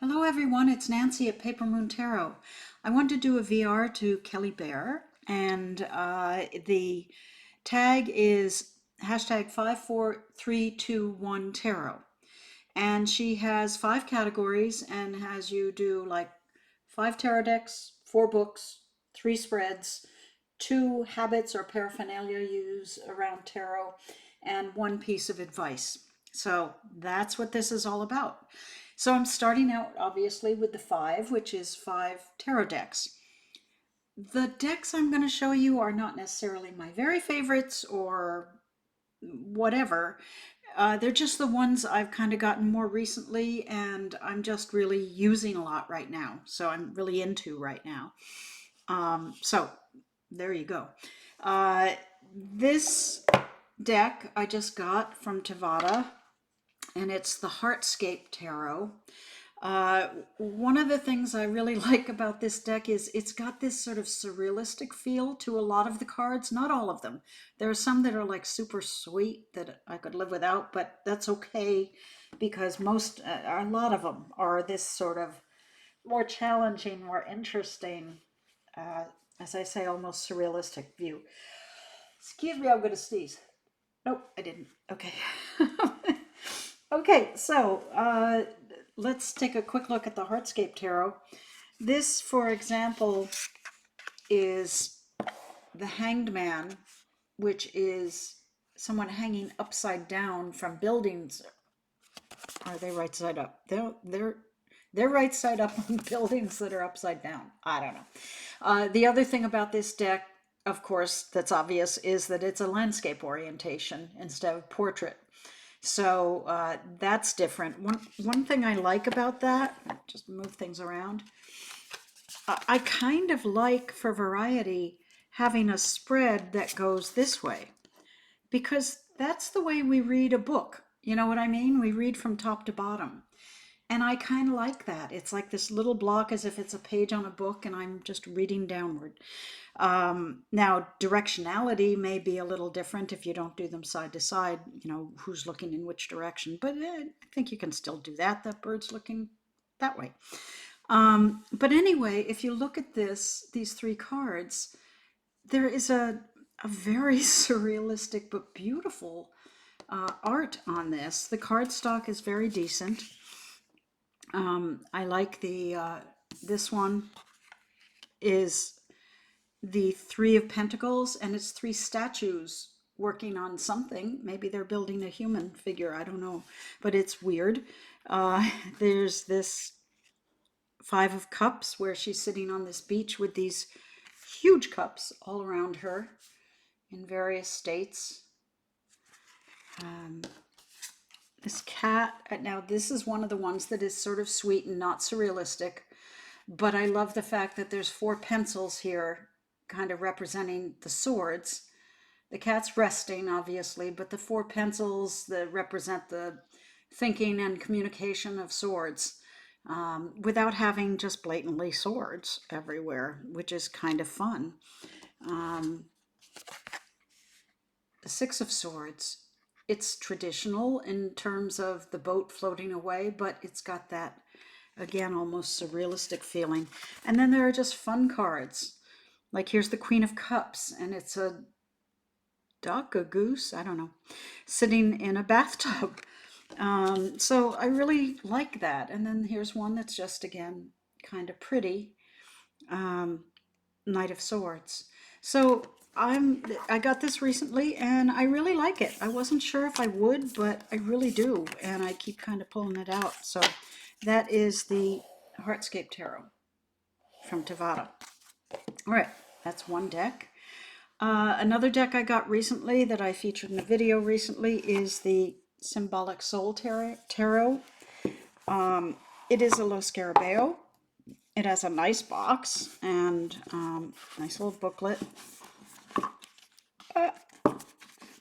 Hello everyone, it's Nancy at Paper Moon Tarot. I wanted to do a VR to Kelly Bear, and the tag is hashtag 54321Tarot. And she has 5 categories and has you do like 5 tarot decks, 4 books, 3 spreads, 2 habits or paraphernalia you use around tarot, and 1 piece of advice. So that's what this is all about. So I'm starting out obviously with the 5, which is 5 tarot decks. The decks I'm going to show you are not necessarily my very favorites or whatever. They're just the ones I've kind of gotten more recently, and I'm just really using a lot right now. So I'm really into right now. So there you go. This deck I just got from Tevada, and it's the Heartscape Tarot. One of the things I really like about this deck is it's got this sort of surrealistic feel to a lot of the cards, not all of them. There are some that are like super sweet that I could live without, but that's okay because a lot of them are this sort of more challenging, more interesting, as I say, almost surrealistic view. Excuse me, I'm going to sneeze. Nope, I didn't. Okay. Okay, so let's take a quick look at the Heartscape Tarot. This, for example, is the Hanged Man, which is someone hanging upside down from buildings. Are they right side up? They're right side up on buildings that are upside down. I don't know. The other thing about this deck, of course, that's obvious, is that it's a landscape orientation instead of portrait. So that's different. One thing I like about that, just move things around, I kind of like, for variety, having a spread that goes this way, because that's the way we read a book. You know what I mean? We read from top to bottom. And I kind of like that. It's like this little block as if it's a page on a book and I'm just reading downward. Now, directionality may be a little different if you don't do them side to side, you know, who's looking in which direction. But I think you can still do that. That bird's looking that way. But anyway, if you look at these 3 cards, there is a very surrealistic but beautiful art on this. The cardstock is very decent. I like this one is the 3 of Pentacles, and it's 3 statues working on something. Maybe they're building a human figure, I don't know, but it's weird. There's this 5 of Cups where she's sitting on this beach with these huge cups all around her in various states. This cat, now this is one of the ones that is sort of sweet and not surrealistic, but I love the fact that there's 4 pencils here kind of representing the swords. The cat's resting, obviously, but the 4 pencils that represent the thinking and communication of swords, without having just blatantly swords everywhere, which is kind of fun. The 6 of Swords. It's traditional in terms of the boat floating away, but it's got that, again, almost surrealistic feeling. And then there are just fun cards. Like here's the Queen of Cups, and it's a duck, a goose, I don't know, sitting in a bathtub. So I really like that. And then here's one that's just, again, kind of pretty. Knight of Swords. So I got this recently and I really like it. I wasn't sure if I would, but I really do, and I keep kind of pulling it out. So that is the Heartscape Tarot from Tevada. All right, that's one deck. Another deck I got recently that I featured in a video recently is the Symbolic Soul Tarot. It is a Lo Scarabeo. It has a nice box and nice little booklet.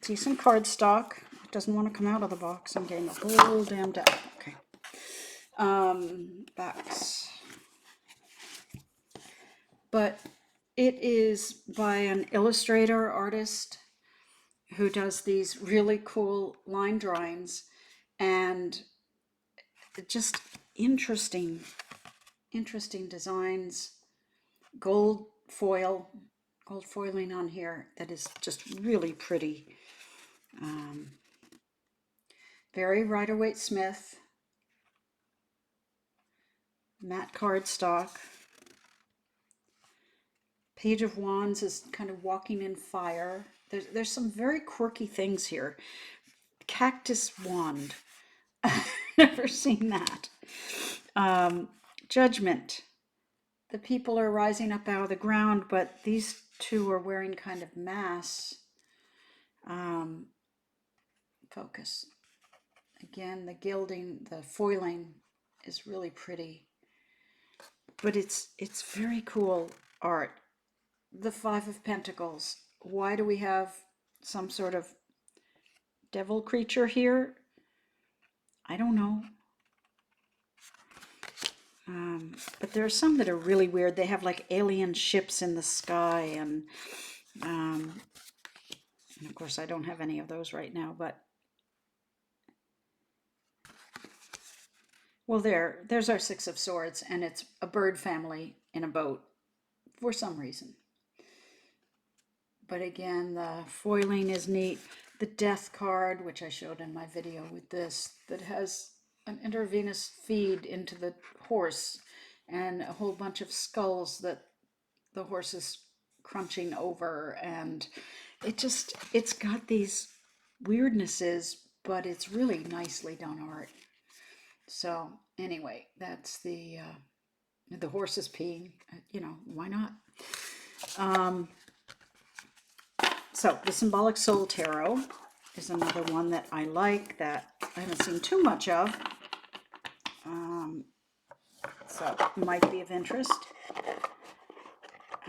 Decent cardstock. It doesn't want to come out of the box. I'm getting the whole damn deck. Okay. Backs. But it is by an illustrator artist who does these really cool line drawings, and interesting, interesting designs. Gold foiling on here that is just really pretty. Very Rider-Waite-Smith. Matte cardstock. Page of Wands is kind of walking in fire. There's some very quirky things here. Cactus wand. Never seen that. Judgment. The people are rising up out of the ground, but these two are wearing kind of masks. Focus. Again, the gilding, the foiling is really pretty. But it's very cool art. The Five of Pentacles. Why do we have some sort of devil creature here? I don't know. But there are some that are really weird. They have like alien ships in the sky, and of course I don't have any of those right now, but well, there's our Six of Swords, and it's a bird family in a boat for some reason. But again, the foiling is neat. The Death card, which I showed in my video with this, that has an intravenous feed into the horse and a whole bunch of skulls that the horse is crunching over, and it's got these weirdnesses, but it's really nicely done art. So anyway, that's the horse is peeing, you know, why not? So the Symbolic Soul Tarot is another one that I like, that I haven't seen too much of. So might be of interest.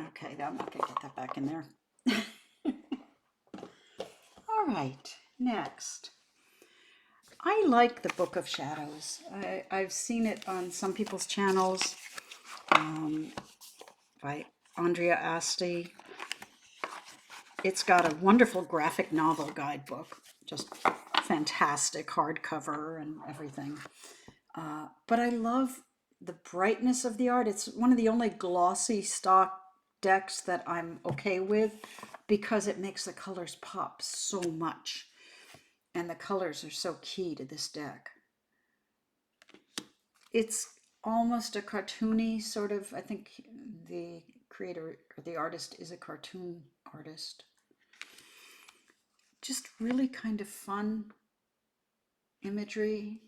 Okay, I'm not going to get that back in there. All right, next. I like the Book of Shadows. I've seen it on some people's channels, by Andrea Aste. It's got a wonderful graphic novel guidebook, just fantastic hardcover and everything. But I love the brightness of the art. It's one of the only glossy stock decks that I'm okay with, because it makes the colors pop so much. And the colors are so key to this deck. It's almost a cartoony sort of, I think the creator or the artist is a cartoon artist. Just really kind of fun imagery,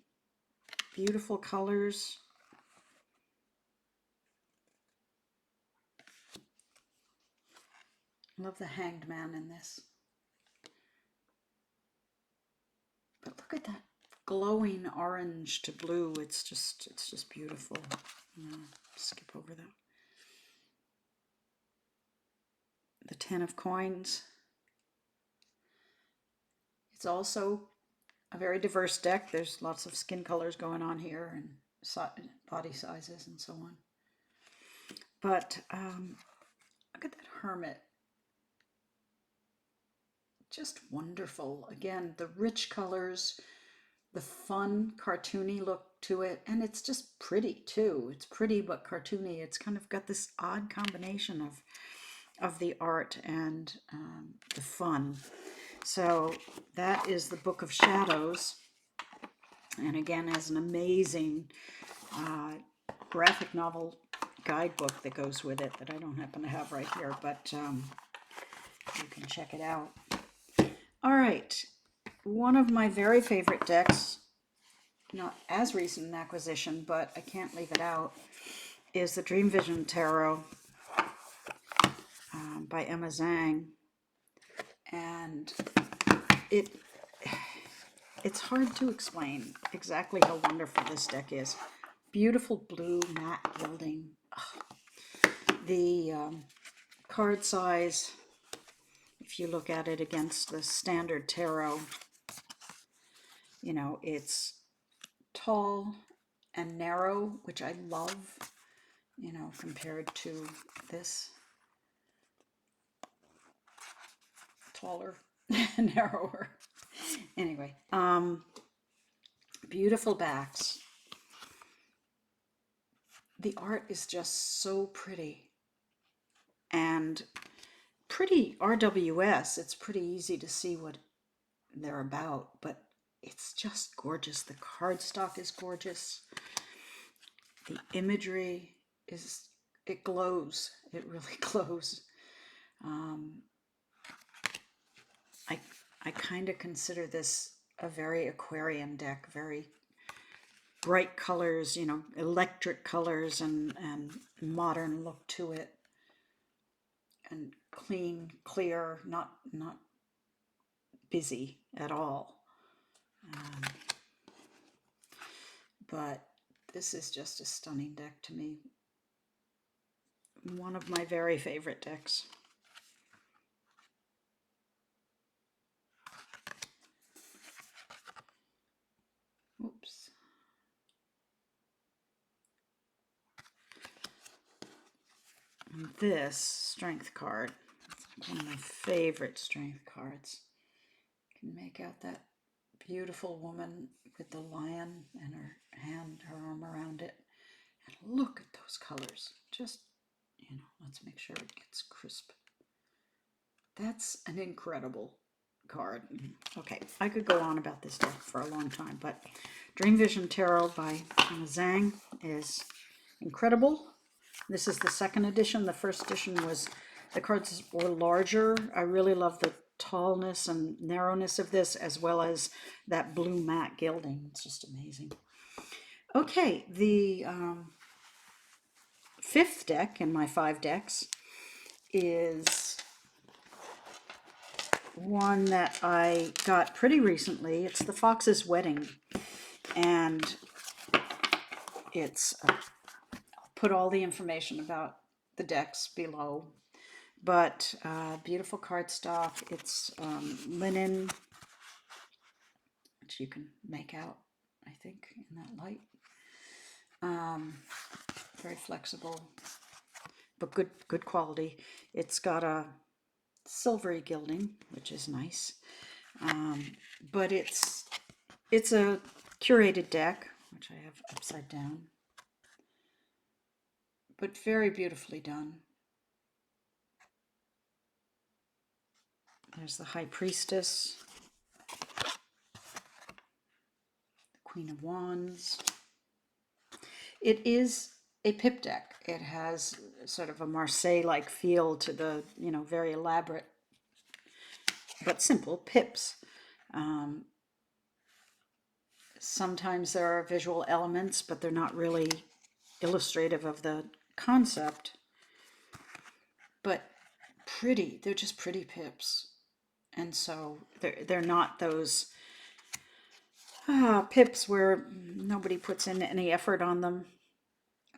beautiful colors. Love the Hanged Man in this. But look at that glowing orange to blue. It's just beautiful. Skip over that. The Ten of Coins. It's also a very diverse deck. There's lots of skin colors going on here, and body sizes and so on. But look at that Hermit. Just wonderful. Again, the rich colors, the fun cartoony look to it, and it's just pretty too. It's pretty but cartoony. It's kind of got this odd combination of the art and the fun. So that is the Book of Shadows, and again has an amazing graphic novel guidebook that goes with it that I don't happen to have right here, but you can check it out. All right, one of my very favorite decks, not as recent an acquisition, but I can't leave it out, is the Dream Vision Tarot by Emma Zhang. And it's hard to explain exactly how wonderful this deck is. Beautiful blue matte gilding. The card size, if you look at it against the standard tarot, you know, it's tall and narrow, which I love, you know, compared to this taller and narrower. Anyway, beautiful backs. the art is just so pretty and pretty RWS. It's pretty easy to see what they're about, but it's just gorgeous. The cardstock is gorgeous. The imagery is, it glows. It really glows. I kind of consider this a very Aquarian deck, very bright colors, you know, electric colors and modern look to it. And clean, clear, not busy at all. But this is just a stunning deck to me. One of my very favorite decks. Oops. And this strength card, it's one of my favorite strength cards. You can make out that beautiful woman with the lion and her hand, her arm around it. And look at those colors. Just, you know, let's make sure it gets crisp. That's an incredible card. Okay, I could go on about this deck for a long time, but Dream Vision Tarot by Zhang is incredible. This is the second edition. The first edition was, the cards were larger. I really love the tallness and narrowness of this, as well as that blue matte gilding. It's just amazing. Okay, the fifth deck in my 5 decks is one that I got pretty recently. It's the Fox's Wedding, and it's I'll put all the information about the decks below, but beautiful cardstock. It's linen, which you can make out, I think, in that light. Very flexible, but good quality. It's got a silvery gilding, which is nice. But it's a curated deck, which I have upside down, but very beautifully done. There's the High Priestess, the Queen of Wands. It is a pip deck. It has sort of a Marseille-like feel to the, you know, very elaborate but simple pips. Sometimes there are visual elements, but they're not really illustrative of the concept. But pretty, they're just pretty pips. And so they're not those pips where nobody puts in any effort on them.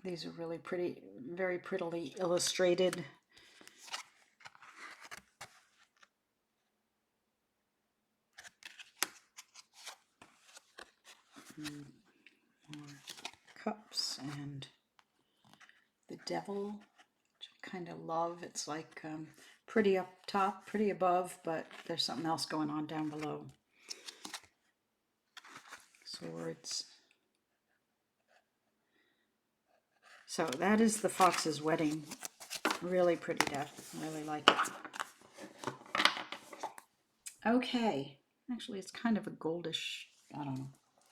These are really pretty, very prettily illustrated. More cups and the devil, which I kind of love. It's like pretty up top, pretty above, but there's something else going on down below. Swords. So that is the Fox's Wedding. Really pretty deck. Really like it. Okay. Actually, it's kind of a goldish, I don't know.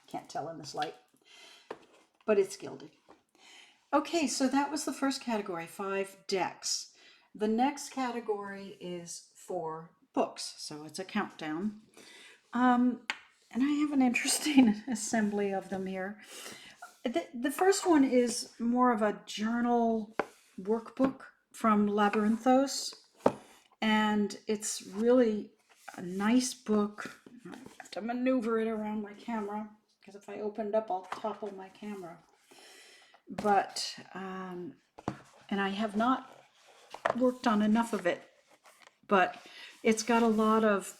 Can't tell in this light. But it's gilded. Okay, so that was the first category, 5 decks. The next category is 4 books. So it's a countdown. And I have an interesting assembly of them here. The first one is more of a journal workbook from Labyrinthos, and it's really a nice book. I have to maneuver it around my camera, because if I open it up, I'll topple my camera. But, and I have not worked on enough of it, but it's got a lot of,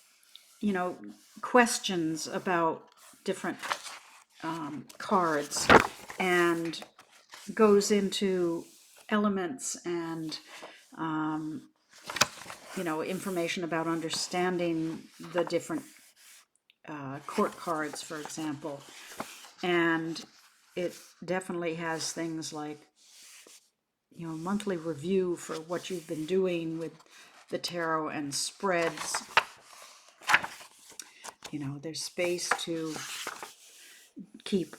you know, questions about different cards, and goes into elements and you know, information about understanding the different court cards, for example. And it definitely has things like monthly review for what you've been doing with the tarot and spreads. There's space to keep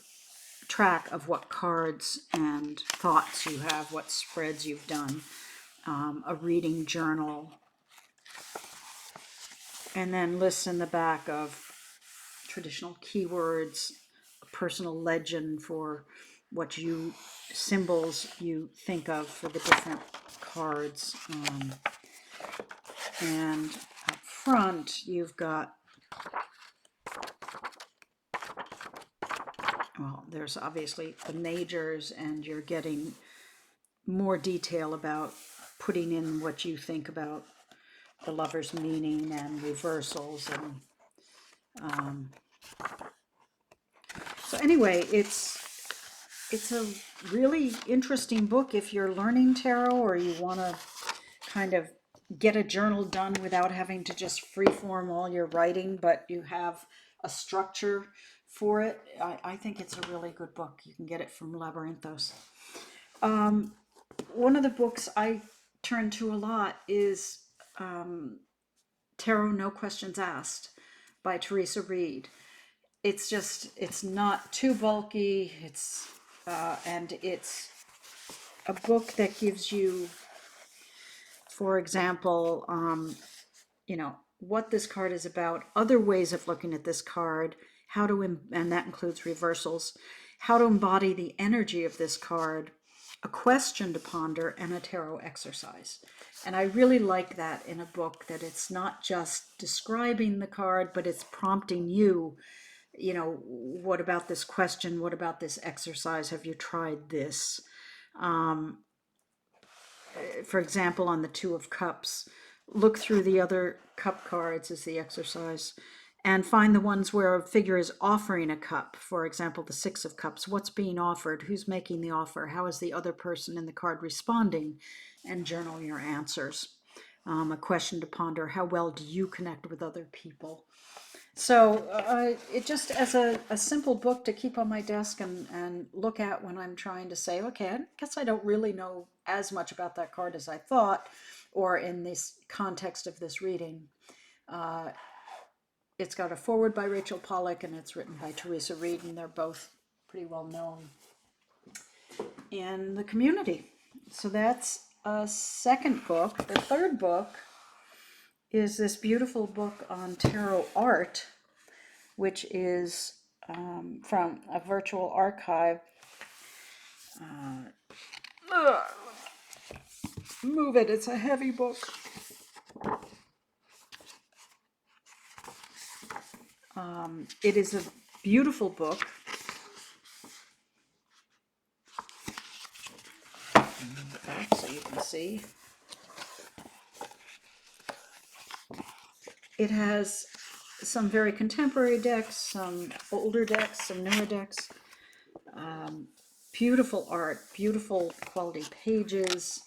track of what cards and thoughts you have, what spreads you've done, a reading journal, and then lists in the back of traditional keywords, a personal legend for what symbols you think of for the different cards. And up front, you've got, well, there's obviously the majors, and you're getting more detail about putting in what you think about the lover's meaning and reversals. And so anyway, it's a really interesting book if you're learning tarot, or you want to kind of get a journal done without having to just freeform all your writing, but you have a structure for it. I think it's a really good book. You can get it from Labyrinthos. One of the books I turn to a lot is Tarot No Questions Asked by Teresa Reed. It's not too bulky. And it's a book that gives you, for example, what this card is about, other ways of looking at this card, and that includes reversals, how to embody the energy of this card, a question to ponder, and a tarot exercise. And I really like that in a book, that it's not just describing the card, but it's prompting you, what about this question? What about this exercise? Have you tried this? For example, on the Two of Cups, look through the other cup cards as the exercise and find the ones where a figure is offering a cup. For example, the Six of Cups. What's being offered? Who's making the offer? How is the other person in the card responding? And journal your answers. A question to ponder: how well do you connect with other people? So it just, as a simple book to keep on my desk and look at when I'm trying to say, okay, I guess I don't really know as much about that card as I thought, or in this context of this reading. It's got a foreword by Rachel Pollack, and it's written by Teresa Reed, and they're both pretty well known in the community. So that's a second book. The third book is this beautiful book on tarot art, which is from a virtual archive. Move it, it's a heavy book. It is a beautiful book. So you can see. It has some very contemporary decks, some older decks, some newer decks. Beautiful art, beautiful quality pages,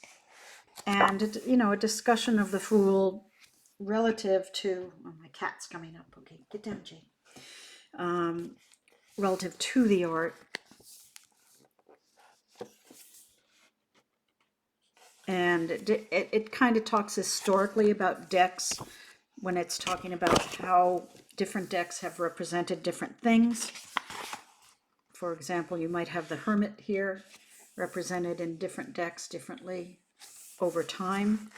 and a discussion of the Fool relative to, oh, my cat's coming up. Okay, get down, Jane. Relative to the art. And it kind of talks historically about decks, when it's talking about how different decks have represented different things. For example, you might have the Hermit here represented in different decks differently over time.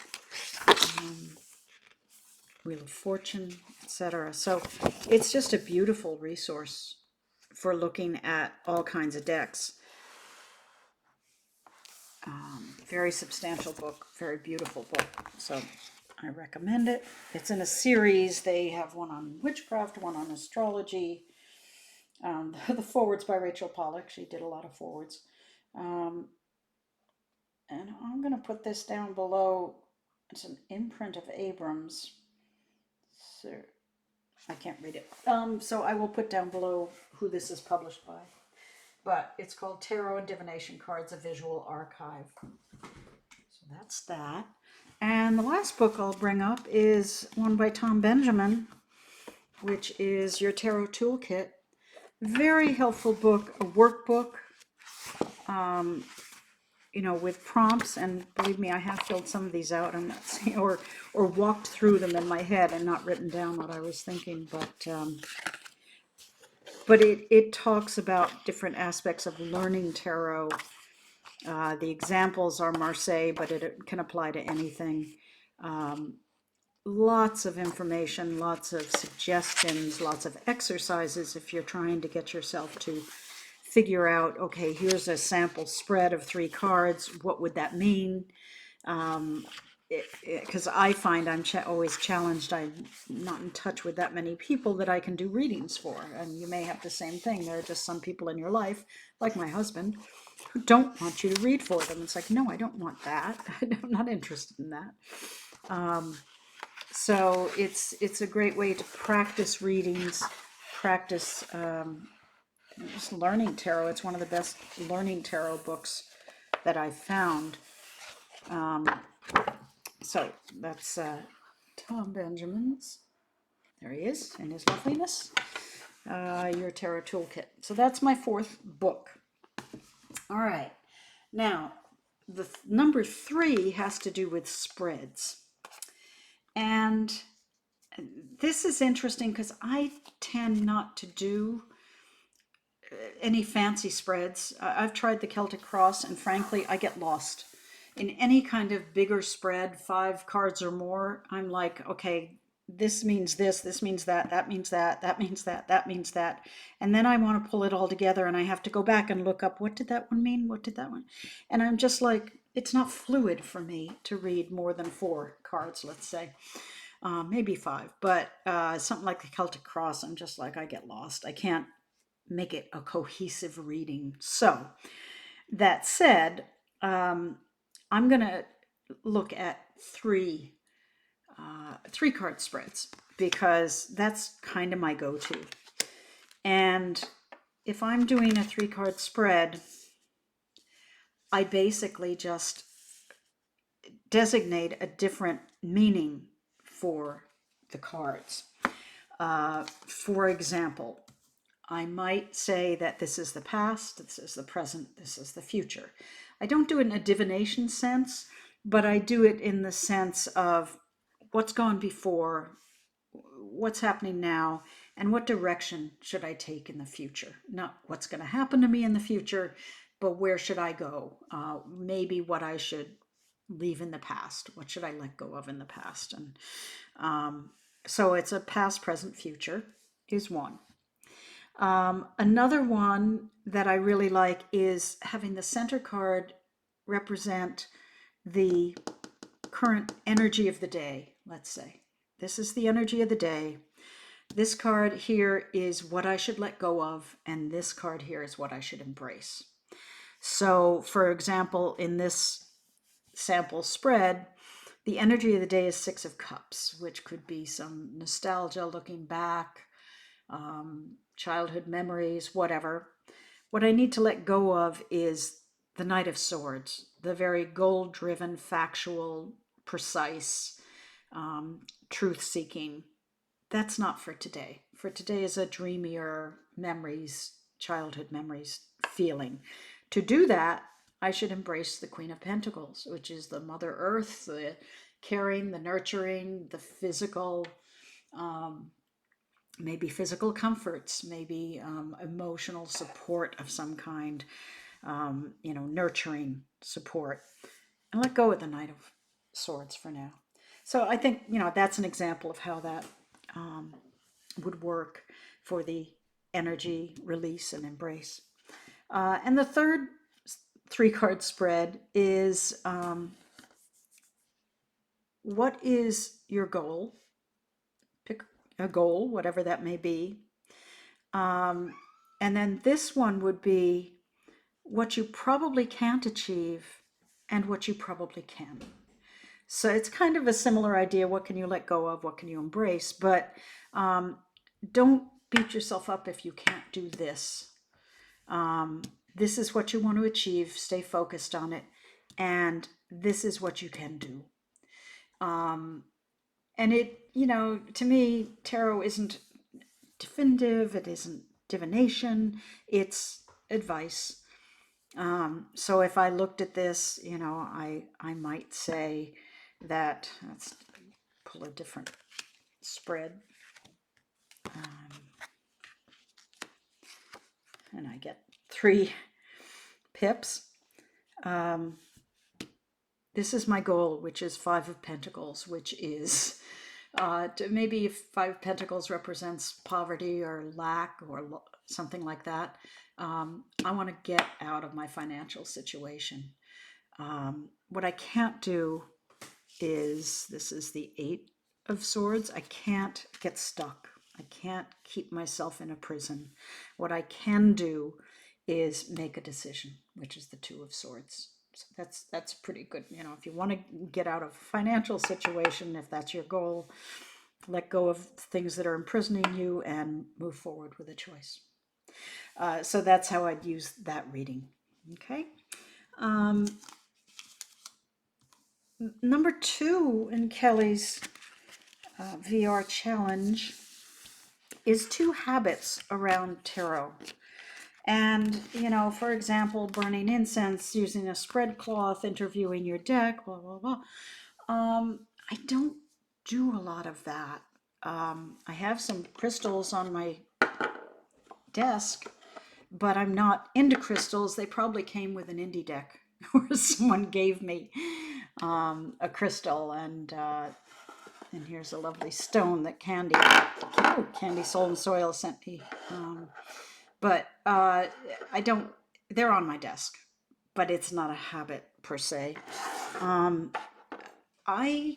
Wheel of Fortune, etc. So it's just a beautiful resource for looking at all kinds of decks. Very substantial book, very beautiful book. So I recommend it. It's in a series. They have one on witchcraft, one on astrology. The foreword's by Rachel Pollack. She did a lot of forwards. And I'm going to put this down below. It's an imprint of Abrams. So I can't read it. So I will put down below who this is published by. But it's called Tarot and Divination Cards, a Visual Archive. So that's that. And the last book I'll bring up is one by Tom Benjamin, which is Your Tarot Toolkit. Very helpful book, a workbook. with prompts, and believe me, I have filled some of these out. I'm not saying, or walked through them in my head and not written down what I was thinking, but it talks about different aspects of learning tarot. The examples are Marseille, but it can apply to anything. Lots of information, lots of suggestions, lots of exercises if you're trying to get yourself to figure out, okay, here's a sample spread of 3 cards. What would that mean? Because I find I'm always challenged. I'm not in touch with that many people that I can do readings for. And you may have the same thing. There are just some people in your life, like my husband, who don't want you to read for them. It's like, no, I don't want that. I'm not interested in that. So it's a great way to practice readings, practice just learning tarot. It's one of the best learning tarot books that I've found. So that's Tom Benjamin's. There he is in his loveliness. Your tarot toolkit. So that's my 4th book. All right. Now, the number 3 has to do with spreads. And this is interesting because I tend not to do any fancy spreads. I've tried the Celtic Cross, and frankly, I get lost. In any kind of bigger spread, 5 cards or more, I'm like, okay, this means this means that means that means that means that. And then I want to pull it all together, and I have to go back and look up, what did that one mean? What did that one? And I'm just like, it's not fluid for me to read more than 4 cards, let's say. Maybe 5, but something like the Celtic Cross, I'm just like, I get lost. I can't make it a cohesive reading. So that said, I'm going to look at 3 card spreads because that's kind of my go-to. And if I'm doing a 3 card spread, I basically just designate a different meaning for the cards. For example, I might say that this is the past, this is the present, this is the future. I don't do it in a divination sense, but I do it in the sense of what's gone before, what's happening now, and what direction should I take in the future. Not what's going to happen to me in the future, but where should I go? Maybe what I should leave in the past. What should I let go of in the past? And so it's a past, present, future is one. Another one that I really like is having the center card represent the current energy of the day, let's say. This is the energy of the day. This card here is what I should let go of, and this card here is what I should embrace. So, for example, in this sample spread, the energy of the day is 6 of Cups, which could be some nostalgia, looking back, childhood memories, whatever. What I need to let go of is the Knight of Swords, the very goal-driven, factual, precise, truth-seeking. That's not for today. For today is a dreamier memories, childhood memories feeling. To do that, I should embrace the Queen of Pentacles, which is the Mother Earth, the caring, the nurturing, the physical, maybe physical comforts, maybe emotional support of some kind, nurturing support. And let go of the Knight of Swords for now. So I think, that's an example of how that would work for the energy release and embrace. And the third 3 card spread is what is your goal? Pick a goal, whatever that may be. And then this one would be what you probably can't achieve and what you probably can. So it's kind of a similar idea. What can you let go of? What can you embrace? But don't beat yourself up if you can't do this. This is what you want to achieve. Stay focused on it. And this is what you can do. And it, to me, tarot isn't definitive. It isn't divination. It's advice. So if I looked at this, I might say that, let's pull a different spread, and I get 3 pips. This is my goal, which is 5 of Pentacles, which is maybe if 5 of Pentacles represents poverty or lack or something like that. I want to get out of my financial situation. What I can't do is, this is the 8 of Swords. I can't get stuck. I can't keep myself in a prison. What I can do is make a decision, which is the 2 of Swords. So that's pretty good. If you want to get out of a financial situation, if that's your goal, let go of things that are imprisoning you and move forward with a choice. So that's how I'd use that reading. Okay. Number 2 in Kelly's VR challenge is 2 habits around tarot. And, for example, burning incense, using a spread cloth, interviewing your deck, blah, blah, blah. I don't do a lot of that. I have some crystals on my desk, but I'm not into crystals. They probably came with an indie deck or someone gave me a crystal, and here's a lovely stone that Candy Soul and Soil sent me. But I don't, they're on my desk, but it's not a habit per se. I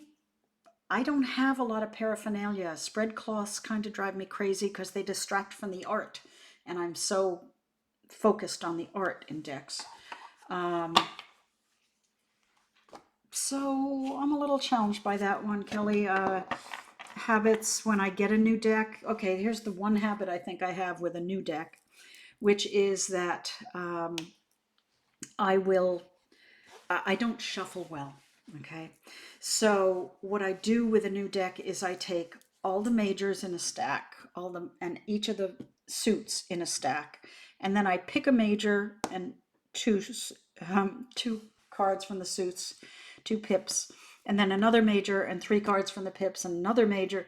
don't have a lot of paraphernalia. Spread cloths kind of drive me crazy because they distract from the art, and I'm so focused on the art in decks. So I'm a little challenged by that one, Kelly. Habits when I get a new deck. Okay, here's the one habit I think I have with a new deck, which is that I don't shuffle well. Okay, so what I do with a new deck is I take all the majors in a stack, and each of the suits in a stack, and then I pick a major and two cards from the suits, 2 pips, and then another major and 3 cards from the pips, and another major,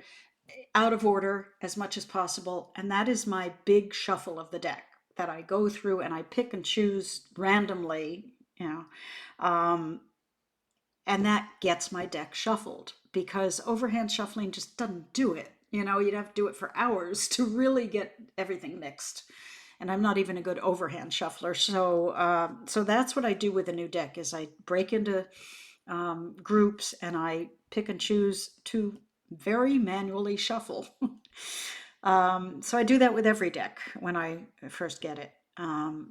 out of order as much as possible. And that is my big shuffle of the deck that I go through, and I pick and choose randomly, and that gets my deck shuffled, because overhand shuffling just doesn't do it. You'd have to do it for hours to really get everything mixed. And I'm not even a good overhand shuffler. So that's what I do with a new deck, is I break into groups and I pick and choose to very manually shuffle. So I do that with every deck when I first get it.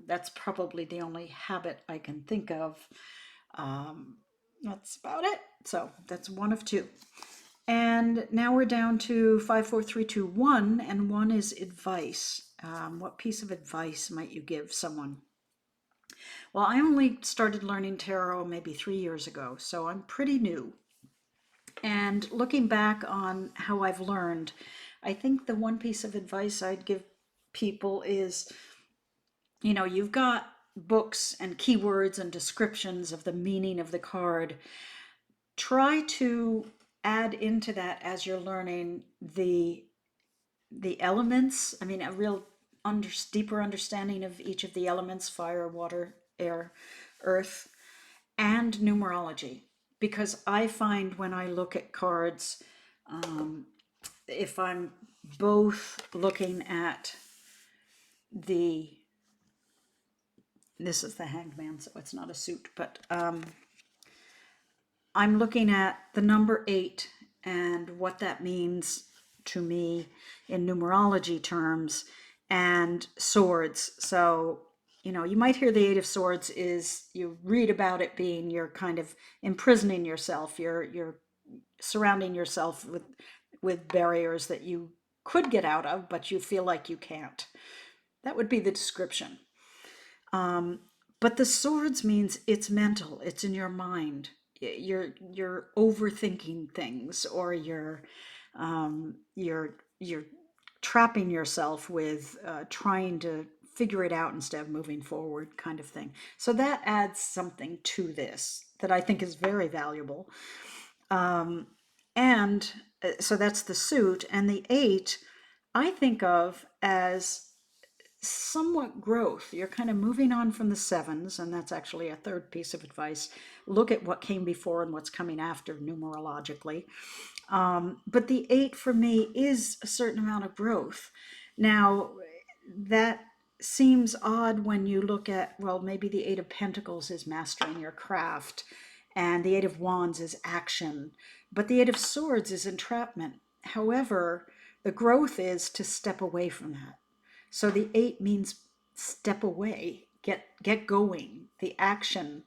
That's probably the only habit I can think of. That's about it. So that's 1 of 2. And now we're down to 54321, and 1 is advice. What piece of advice might you give someone? Well, I only started learning tarot maybe 3 years ago, so I'm pretty new. And looking back on how I've learned, I think the one piece of advice I'd give people is, you've got books and keywords and descriptions of the meaning of the card. Try to add into that, as you're learning, the elements. I mean, a real deeper understanding of each of the elements: fire, water, air, earth, and numerology. Because I find when I look at cards, if I'm both looking at this is the Hanged Man, so it's not a suit, but I'm looking at the number 8 and what that means to me in numerology terms, and swords. So, you might hear the 8 of Swords is, you read about it being, you're kind of imprisoning yourself. You're surrounding yourself with barriers that you could get out of, but you feel like you can't. That would be the description. But the swords means it's mental, it's in your mind. You're overthinking things, or you're trapping yourself with trying to figure it out instead of moving forward kind of thing. So that adds something to this that I think is very valuable. And so that's the suit. And the 8, I think of as somewhat growth. You're kind of moving on from the 7s, and that's actually a third piece of advice. Look at what came before and what's coming after numerologically. But the 8 for me is a certain amount of growth. Now, that seems odd when you look at, well, maybe the 8 of Pentacles is mastering your craft, and the 8 of Wands is action, but the 8 of Swords is entrapment. However, the growth is to step away from that. So the 8 means step away, get going. The action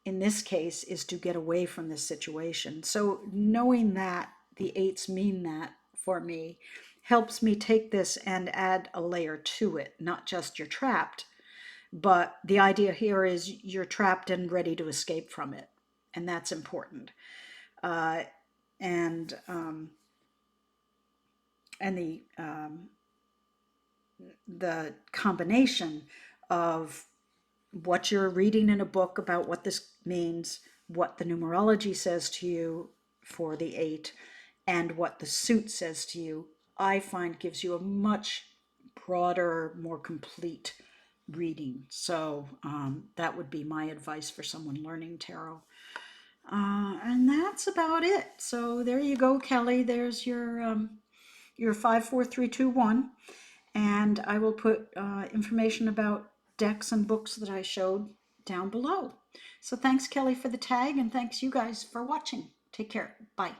in this case is to get away from this situation. So knowing that the 8s mean that for me helps me take this and add a layer to it. Not just you're trapped, but the idea here is you're trapped and ready to escape from it. And that's important. And the combination of what you're reading in a book about what this means, what the numerology says to you for the 8, and what the suit says to you, I find gives you a much broader, more complete reading. So that would be my advice for someone learning tarot. And that's about it. So there you go, Kelly. There's your 54321. And I will put information about decks and books that I showed down below. So thanks, Kelly, for the tag, and thanks you guys for watching. Take care. Bye.